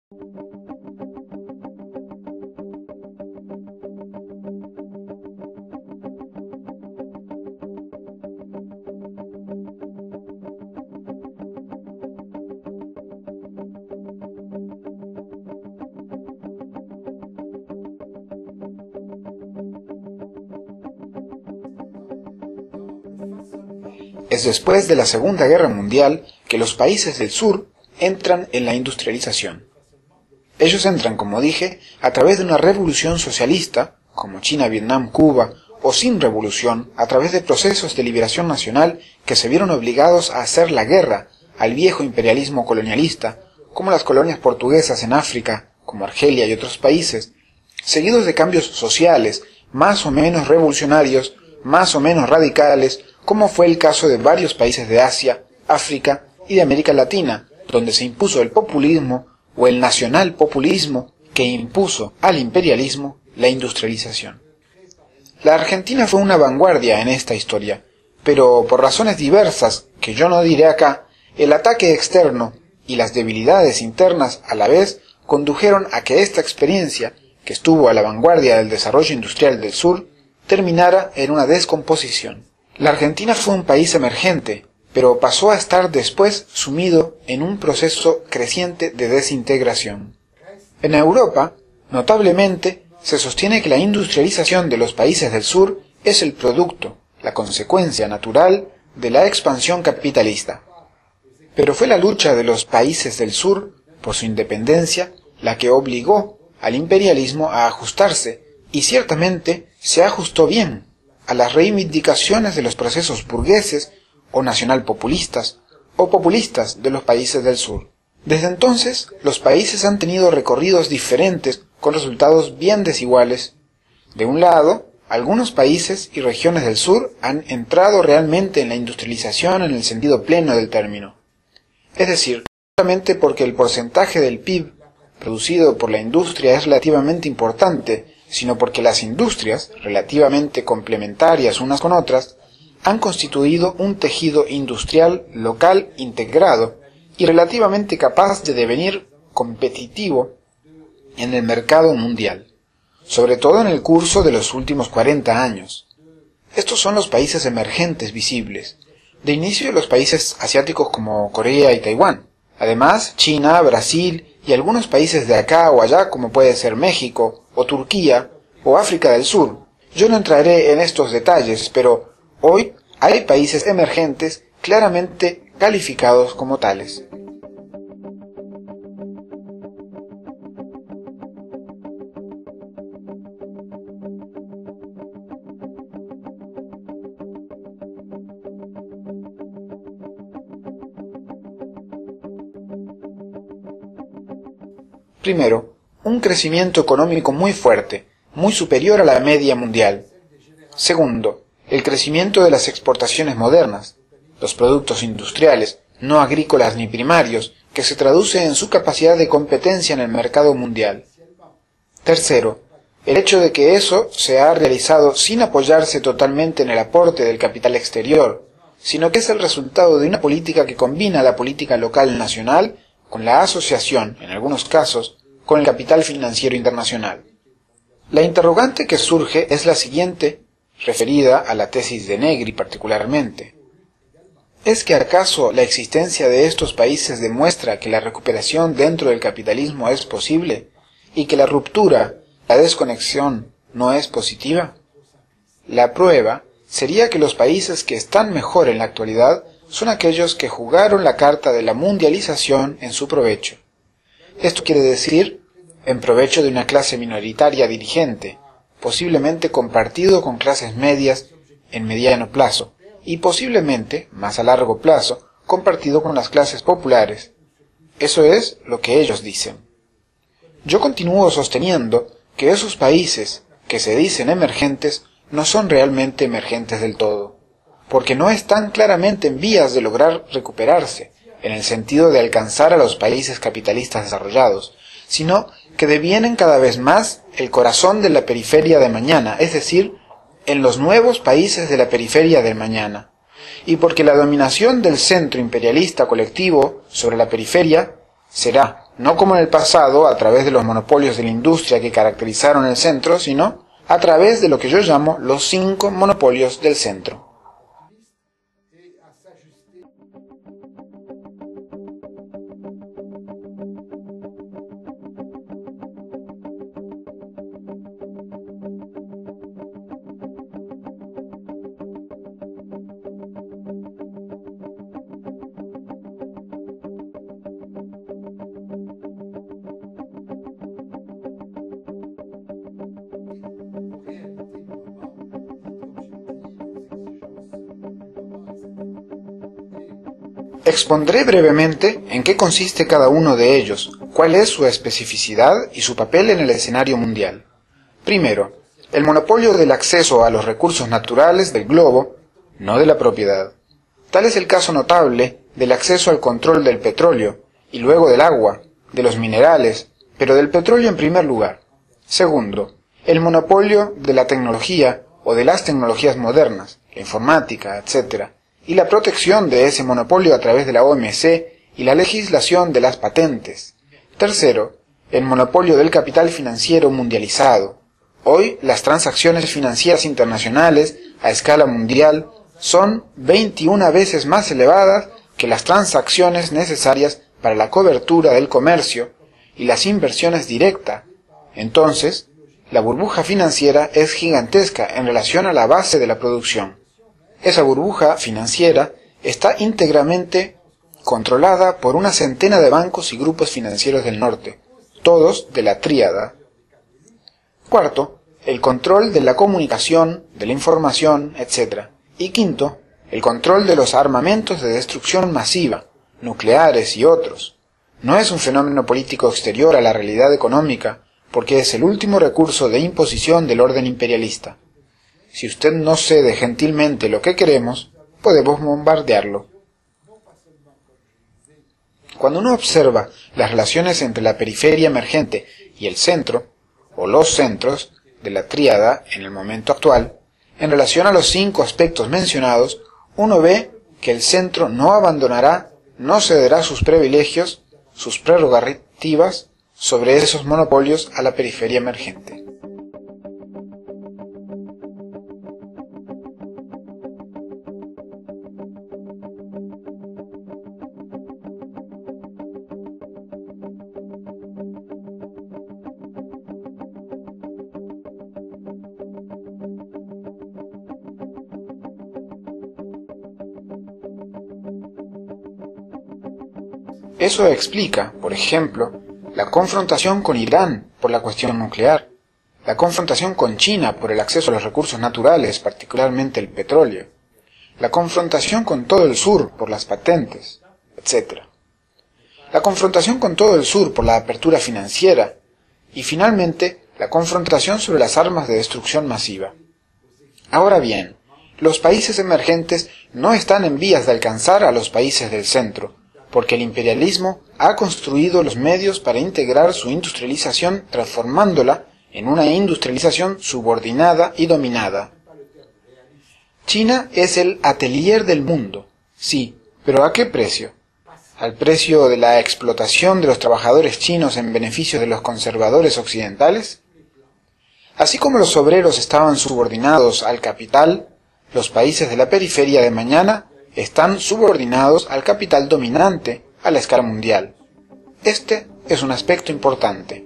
Es después de la Segunda Guerra Mundial que los países del sur entran en la industrialización. Ellos entran, como dije, a través de una revolución socialista, como China, Vietnam, Cuba, o sin revolución, a través de procesos de liberación nacional que se vieron obligados a hacer la guerra al viejo imperialismo colonialista, como las colonias portuguesas en África, como Argelia y otros países, seguidos de cambios sociales, más o menos revolucionarios, más o menos radicales, como fue el caso de varios países de Asia, África y de América Latina, donde se impuso el populismo o el nacionalpopulismo que impuso al imperialismo la industrialización. La Argentina fue una vanguardia en esta historia, pero por razones diversas, que yo no diré acá, el ataque externo y las debilidades internas a la vez condujeron a que esta experiencia, que estuvo a la vanguardia del desarrollo industrial del sur, terminara en una descomposición. La Argentina fue un país emergente, pero pasó a estar después sumido en un proceso creciente de desintegración. En Europa, notablemente, se sostiene que la industrialización de los países del sur es el producto, la consecuencia natural de la expansión capitalista. Pero fue la lucha de los países del sur por su independencia la que obligó al imperialismo a ajustarse, y ciertamente se ajustó bien a las reivindicaciones de los procesos burgueses o nacionalpopulistas o populistas de los países del sur. Desde entonces, los países han tenido recorridos diferentes con resultados bien desiguales. De un lado, algunos países y regiones del sur han entrado realmente en la industrialización en el sentido pleno del término. Es decir, no solamente porque el porcentaje del PIB producido por la industria es relativamente importante, sino porque las industrias, relativamente complementarias unas con otras, han constituido un tejido industrial local integrado y relativamente capaz de devenir competitivo en el mercado mundial, sobre todo en el curso de los últimos 40 años. Estos son los países emergentes visibles, de inicio los países asiáticos como Corea y Taiwán, además China, Brasil y algunos países de acá o allá como puede ser México o Turquía o África del Sur. Yo no entraré en estos detalles, pero hoy hay países emergentes claramente calificados como tales. Primero, un crecimiento económico muy fuerte, muy superior a la media mundial. Segundo, el crecimiento de las exportaciones modernas, los productos industriales, no agrícolas ni primarios, que se traduce en su capacidad de competencia en el mercado mundial. Tercero, el hecho de que eso se ha realizado sin apoyarse totalmente en el aporte del capital exterior, sino que es el resultado de una política que combina la política local nacional con la asociación, en algunos casos, con el capital financiero internacional. La interrogante que surge es la siguiente, referida a la tesis de Negri particularmente. ¿Es que acaso la existencia de estos países demuestra que la recuperación dentro del capitalismo es posible y que la ruptura, la desconexión, no es positiva? La prueba sería que los países que están mejor en la actualidad son aquellos que jugaron la carta de la mundialización en su provecho. Esto quiere decir, en provecho de una clase minoritaria dirigente, posiblemente compartido con clases medias en mediano plazo, y posiblemente, más a largo plazo, compartido con las clases populares. Eso es lo que ellos dicen. Yo continúo sosteniendo que esos países que se dicen emergentes no son realmente emergentes del todo, porque no están claramente en vías de lograr recuperarse, en el sentido de alcanzar a los países capitalistas desarrollados, sino que devienen cada vez más el corazón de la periferia de mañana, es decir, en los nuevos países de la periferia del mañana, y porque la dominación del centro imperialista colectivo sobre la periferia será, no como en el pasado a través de los monopolios de la industria que caracterizaron el centro, sino a través de lo que yo llamo los 5 monopolios del centro. Expondré brevemente en qué consiste cada uno de ellos, cuál es su especificidad y su papel en el escenario mundial. Primero, el monopolio del acceso a los recursos naturales del globo, no de la propiedad. Tal es el caso notable del acceso al control del petróleo, y luego del agua, de los minerales, pero del petróleo en primer lugar. Segundo, el monopolio de la tecnología o de las tecnologías modernas, la informática, etc., y la protección de ese monopolio a través de la OMC y la legislación de las patentes. Tercero, el monopolio del capital financiero mundializado. Hoy, las transacciones financieras internacionales a escala mundial son 21 veces más elevadas que las transacciones necesarias para la cobertura del comercio y las inversiones directas. Entonces, la burbuja financiera es gigantesca en relación a la base de la producción. Esa burbuja financiera está íntegramente controlada por una centena de bancos y grupos financieros del norte, todos de la tríada. Cuarto, el control de la comunicación, de la información, etc. Y quinto, el control de los armamentos de destrucción masiva, nucleares y otros. No es un fenómeno político exterior a la realidad económica, porque es el último recurso de imposición del orden imperialista. Si usted no cede gentilmente lo que queremos, podemos bombardearlo. Cuando uno observa las relaciones entre la periferia emergente y el centro, o los centros, de la tríada en el momento actual, en relación a los 5 aspectos mencionados, uno ve que el centro no abandonará, no cederá sus privilegios, sus prerrogativas sobre esos monopolios a la periferia emergente. Eso explica, por ejemplo, la confrontación con Irán por la cuestión nuclear, la confrontación con China por el acceso a los recursos naturales, particularmente el petróleo, la confrontación con todo el sur por las patentes, etc. La confrontación con todo el sur por la apertura financiera y, finalmente, la confrontación sobre las armas de destrucción masiva. Ahora bien, los países emergentes no están en vías de alcanzar a los países del centro, porque el imperialismo ha construido los medios para integrar su industrialización transformándola en una industrialización subordinada y dominada. China es el atelier del mundo, sí, pero ¿a qué precio? ¿Al precio de la explotación de los trabajadores chinos en beneficio de los conservadores occidentales? Así como los obreros estaban subordinados al capital, los países de la periferia de mañana están subordinados al capital dominante a la escala mundial. Este es un aspecto importante.